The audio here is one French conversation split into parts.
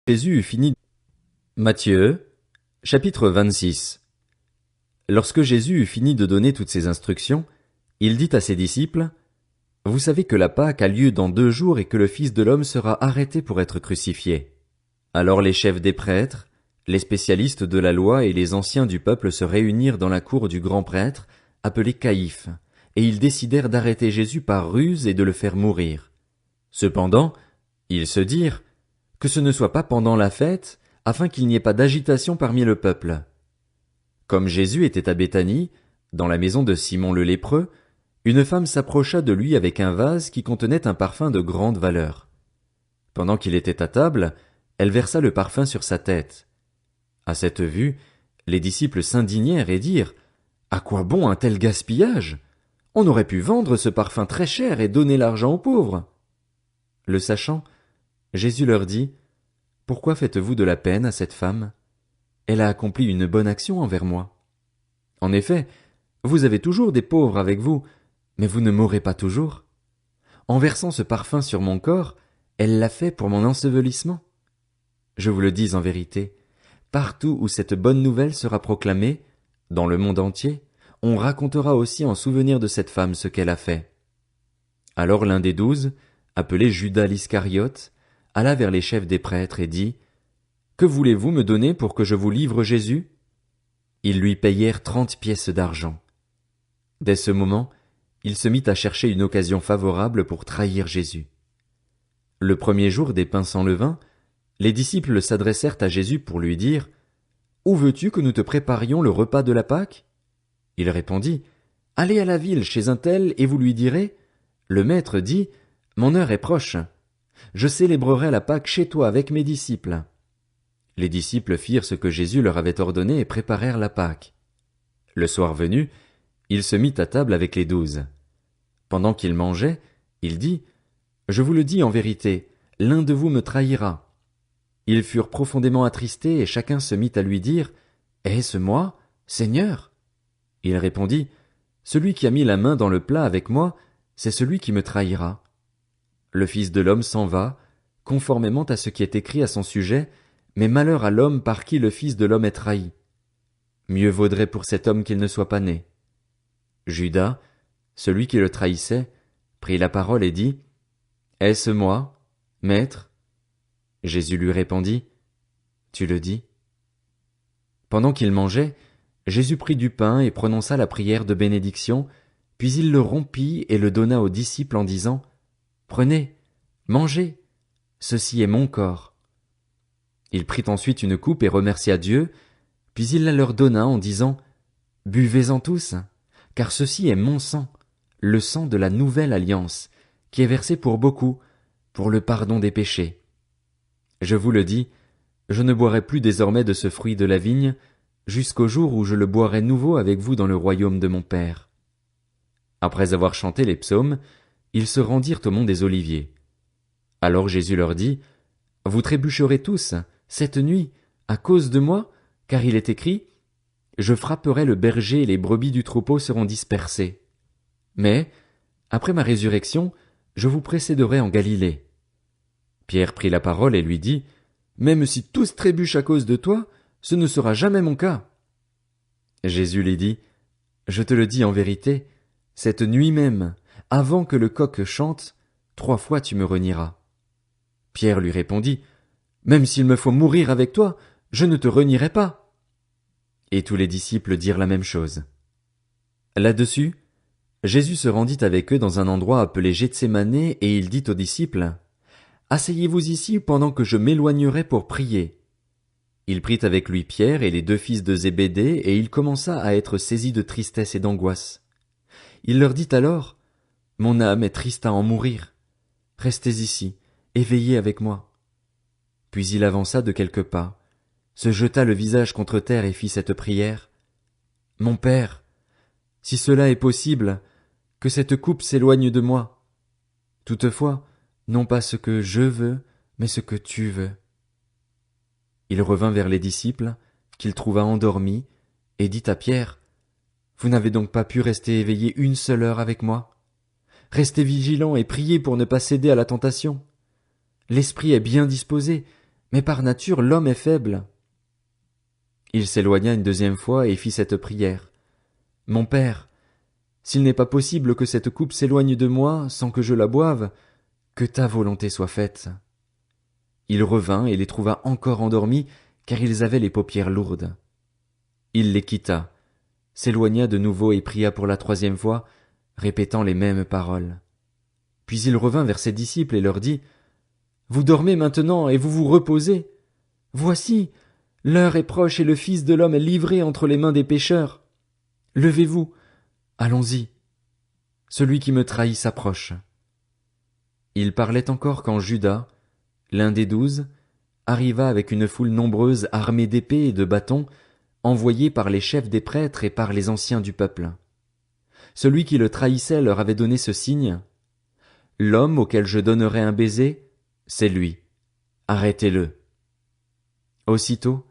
Jésus eut fini. Matthieu, chapitre 26. Lorsque Jésus eut fini de donner toutes ces instructions, il dit à ses disciples, « Vous savez que la Pâque a lieu dans 2 jours et que le Fils de l'homme sera arrêté pour être crucifié. » Alors les chefs des prêtres, les spécialistes de la loi et les anciens du peuple se réunirent dans la cour du grand prêtre, appelé Caïphe, et ils décidèrent d'arrêter Jésus par ruse et de le faire mourir. Cependant, ils se dirent, que ce ne soit pas pendant la fête, afin qu'il n'y ait pas d'agitation parmi le peuple. Comme Jésus était à Béthanie, dans la maison de Simon le lépreux, une femme s'approcha de lui avec un vase qui contenait un parfum de grande valeur. Pendant qu'il était à table, elle versa le parfum sur sa tête. À cette vue, les disciples s'indignèrent et dirent, « À quoi bon un tel gaspillage? On aurait pu vendre ce parfum très cher et donner l'argent aux pauvres. » Le sachant, Jésus leur dit, « Pourquoi faites-vous de la peine à cette femme? Elle a accompli une bonne action envers moi. En effet, vous avez toujours des pauvres avec vous, mais vous ne mourrez pas toujours. En versant ce parfum sur mon corps, elle l'a fait pour mon ensevelissement. Je vous le dis en vérité, partout où cette bonne nouvelle sera proclamée, dans le monde entier, on racontera aussi en souvenir de cette femme ce qu'elle a fait. » Alors l'un des 12, appelé Judas l'Iscariote, alla vers les chefs des prêtres et dit, « Que voulez-vous me donner pour que je vous livre Jésus? » Ils lui payèrent 30 pièces d'argent. Dès ce moment, il se mit à chercher une occasion favorable pour trahir Jésus. Le premier jour des pains sans levain, les disciples s'adressèrent à Jésus pour lui dire, « Où veux-tu que nous te préparions le repas de la Pâque? » Il répondit, « Allez à la ville chez un tel et vous lui direz, « Le maître dit, mon heure est proche. Je célébrerai la Pâque chez toi avec mes disciples. » Les disciples firent ce que Jésus leur avait ordonné et préparèrent la Pâque. Le soir venu, il se mit à table avec les 12. Pendant qu'il mangeait, il dit, « Je vous le dis en vérité, l'un de vous me trahira. » Ils furent profondément attristés et chacun se mit à lui dire, « Est-ce moi, Seigneur? » Il répondit, « Celui qui a mis la main dans le plat avec moi, c'est celui qui me trahira. » Le Fils de l'homme s'en va, conformément à ce qui est écrit à son sujet, mais malheur à l'homme par qui le Fils de l'homme est trahi. Mieux vaudrait pour cet homme qu'il ne soit pas né. Judas, celui qui le trahissait, prit la parole et dit, « Est-ce moi, Maître? » Jésus lui répondit, « Tu le dis. » Pendant qu'il mangeait, Jésus prit du pain et prononça la prière de bénédiction, puis il le rompit et le donna aux disciples en disant, « Prenez, mangez, ceci est mon corps. » Il prit ensuite une coupe et remercia Dieu, puis il la leur donna en disant, « Buvez-en tous, car ceci est mon sang, le sang de la nouvelle alliance, qui est versé pour beaucoup, pour le pardon des péchés. Je vous le dis, je ne boirai plus désormais de ce fruit de la vigne, jusqu'au jour où je le boirai nouveau avec vous dans le royaume de mon Père. » Après avoir chanté les psaumes, ils se rendirent au mont des Oliviers. Alors Jésus leur dit, « Vous trébucherez tous, cette nuit, à cause de moi, car il est écrit, « Je frapperai le berger et les brebis du troupeau seront dispersées. » Mais, après ma résurrection, je vous précéderai en Galilée. Pierre prit la parole et lui dit, « Même si tous trébuchent à cause de toi, ce ne sera jamais mon cas. » Jésus lui dit, « Je te le dis en vérité, cette nuit même, avant que le coq chante, 3 fois tu me renieras. » Pierre lui répondit, « Même s'il me faut mourir avec toi, je ne te renierai pas. » Et tous les disciples dirent la même chose. Là-dessus, Jésus se rendit avec eux dans un endroit appelé Gethsémané et il dit aux disciples, « Asseyez-vous ici pendant que je m'éloignerai pour prier. » Il prit avec lui Pierre et les 2 fils de Zébédée et il commença à être saisi de tristesse et d'angoisse. Il leur dit alors, « Mon âme est triste à en mourir. Restez ici, et veillez avec moi. » Puis il avança de quelques pas, se jeta le visage contre terre et fit cette prière. « Mon Père, si cela est possible, que cette coupe s'éloigne de moi. Toutefois, non pas ce que je veux, mais ce que tu veux. » Il revint vers les disciples, qu'il trouva endormis, et dit à Pierre, « Vous n'avez donc pas pu rester éveillé une seule heure avec moi? Restez vigilants et priez pour ne pas céder à la tentation. L'esprit est bien disposé, Mais par nature l'homme est faible. Il s'éloigna une deuxième fois et fit cette prière. Mon Père, s'il n'est pas possible que cette coupe s'éloigne de moi sans que je la boive, que ta volonté soit faite. Il revint et les trouva encore endormis, car ils avaient les paupières lourdes. Il les quitta, s'éloigna de nouveau et pria pour la troisième fois, répétant les mêmes paroles. Puis il revint vers ses disciples et leur dit, « Vous dormez maintenant et vous vous reposez. Voici, l'heure est proche et le Fils de l'homme est livré entre les mains des pécheurs. Levez-vous, allons-y. Celui qui me trahit s'approche. » Il parlait encore quand Judas, l'un des 12, arriva avec une foule nombreuse armée d'épées et de bâtons, envoyés par les chefs des prêtres et par les anciens du peuple. Celui qui le trahissait leur avait donné ce signe. « L'homme auquel je donnerai un baiser, c'est lui. Arrêtez-le. » Aussitôt,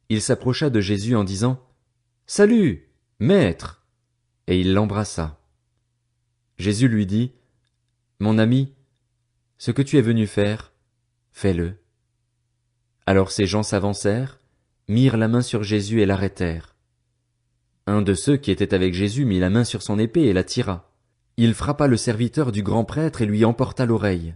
il s'approcha de Jésus en disant, « Salut, maître !» Et il l'embrassa. Jésus lui dit, « Mon ami, ce que tu es venu faire, fais-le. » Alors ces gens s'avancèrent, mirent la main sur Jésus et l'arrêtèrent. Un de ceux qui étaient avec Jésus mit la main sur son épée et la tira. Il frappa le serviteur du grand prêtre et lui emporta l'oreille.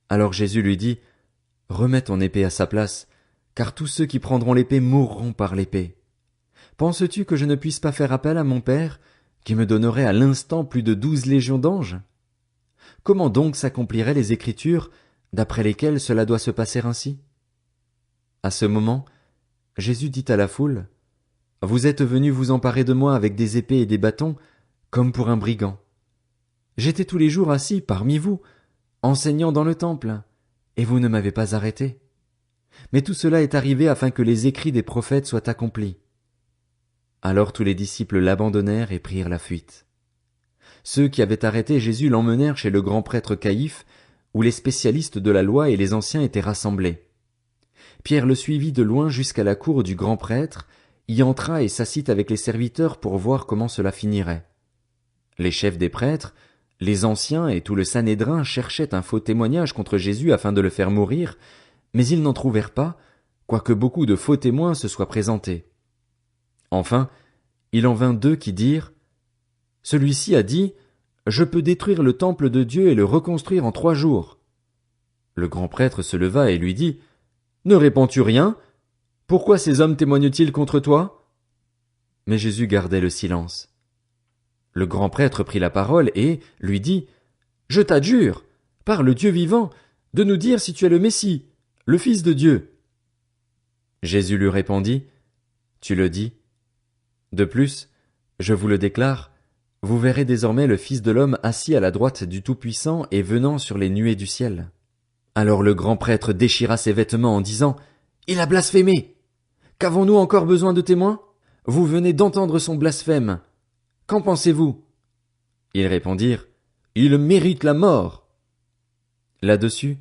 Alors Jésus lui dit, « Remets ton épée à sa place, car tous ceux qui prendront l'épée mourront par l'épée. Penses-tu que je ne puisse pas faire appel à mon Père, qui me donnerait à l'instant plus de 12 légions d'anges? Comment donc s'accompliraient les Écritures, d'après lesquelles cela doit se passer ainsi? » À ce moment, Jésus dit à la foule, « Vous êtes venus vous emparer de moi avec des épées et des bâtons, comme pour un brigand. J'étais tous les jours assis parmi vous, enseignant dans le temple, et vous ne m'avez pas arrêté. Mais tout cela est arrivé afin que les écrits des prophètes soient accomplis. » Alors tous les disciples l'abandonnèrent et prirent la fuite. Ceux qui avaient arrêté Jésus l'emmenèrent chez le grand prêtre Caïphe, où les spécialistes de la loi et les anciens étaient rassemblés. Pierre le suivit de loin jusqu'à la cour du grand prêtre, y entra et s'assit avec les serviteurs pour voir comment cela finirait. Les chefs des prêtres, les anciens et tout le Sanhédrin cherchaient un faux témoignage contre Jésus afin de le faire mourir, mais ils n'en trouvèrent pas, quoique beaucoup de faux témoins se soient présentés. Enfin, il en vint 2 qui dirent, « Celui-ci a dit, je peux détruire le temple de Dieu et le reconstruire en 3 jours. » Le grand prêtre se leva et lui dit, « Ne réponds-tu rien? Pourquoi ces hommes témoignent-ils contre toi? » Mais Jésus gardait le silence. Le grand prêtre prit la parole et lui dit, « Je t'adjure, par le Dieu vivant, de nous dire si tu es le Messie, le Fils de Dieu. » Jésus lui répondit, « Tu le dis. De plus, je vous le déclare, vous verrez désormais le Fils de l'homme assis à la droite du Tout-Puissant et venant sur les nuées du ciel. » Alors le grand prêtre déchira ses vêtements en disant, « Il a blasphémé! Qu'avons-nous encore besoin de témoins? Vous venez d'entendre son blasphème. Qu'en pensez-vous? » Ils répondirent, « Il mérite la mort. » Là-dessus,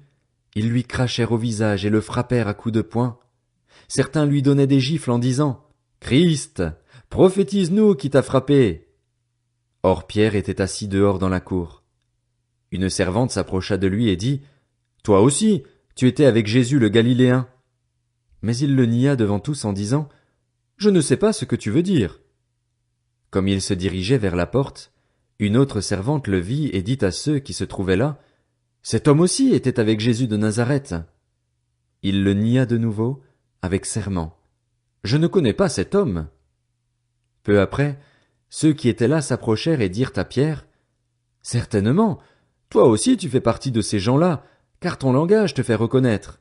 ils lui crachèrent au visage et le frappèrent à coups de poing. Certains lui donnaient des gifles en disant, « Christ, prophétise-nous qui t'a frappé. » Or Pierre était assis dehors dans la cour. Une servante s'approcha de lui et dit, « Toi aussi, tu étais avec Jésus le Galiléen. » Mais il le nia devant tous en disant, « Je ne sais pas ce que tu veux dire. » Comme il se dirigeait vers la porte, une autre servante le vit et dit à ceux qui se trouvaient là, « Cet homme aussi était avec Jésus de Nazareth. » Il le nia de nouveau, avec serment, « Je ne connais pas cet homme. » Peu après, ceux qui étaient là s'approchèrent et dirent à Pierre, « Certainement, toi aussi tu fais partie de ces gens-là, car ton langage te fait reconnaître. »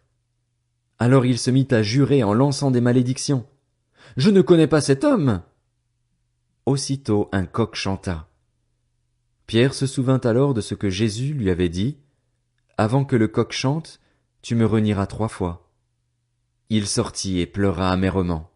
Alors il se mit à jurer en lançant des malédictions. « Je ne connais pas cet homme. » Aussitôt un coq chanta. Pierre se souvint alors de ce que Jésus lui avait dit, « Avant que le coq chante, tu me renieras 3 fois. » Il sortit et pleura amèrement.